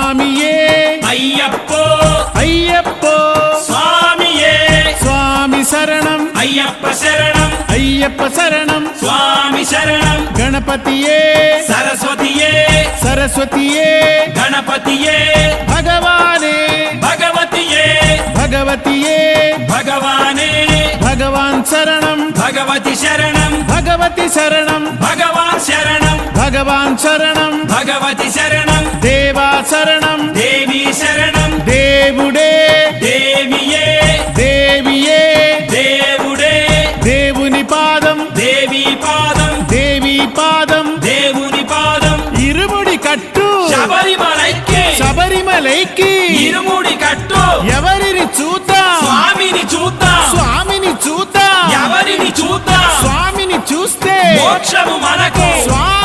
స్వామియే అయ్యప్పో అయ్యప్పో స్వామియే స్వామి శరణం అయ్యప్ప శరణం అయ్యప్ప శరణం స్వామి శరణం గణపతియే సరస్వతియే సరస్వతియే గణపతియే భగవానే భగవతియే భగవతియే భగవానే భగవాన్ శరణం భగవతి శరణం భగవతి శరణం భగవాన్ శరణం భగవాన్ శరణం భగవతి శరణం దేవా శరణం దేవి శరణం దేవుడే దేవియే దేవియే దేవుడే దేవుని పాదం దేవి పాదం దేవి పాదం దేవుని పాదం ఇరుముడి కట్టు శబరిమలైకి శబరిమలైకి ఇరుముడి కట్టు ఎవరిని చూద్దాం స్వామిని చూద్దాం స్వామిని చూద్దాం ఎవరిని చూద్దాం స్వామిని చూస్తే మోక్షము మనకు స్వామి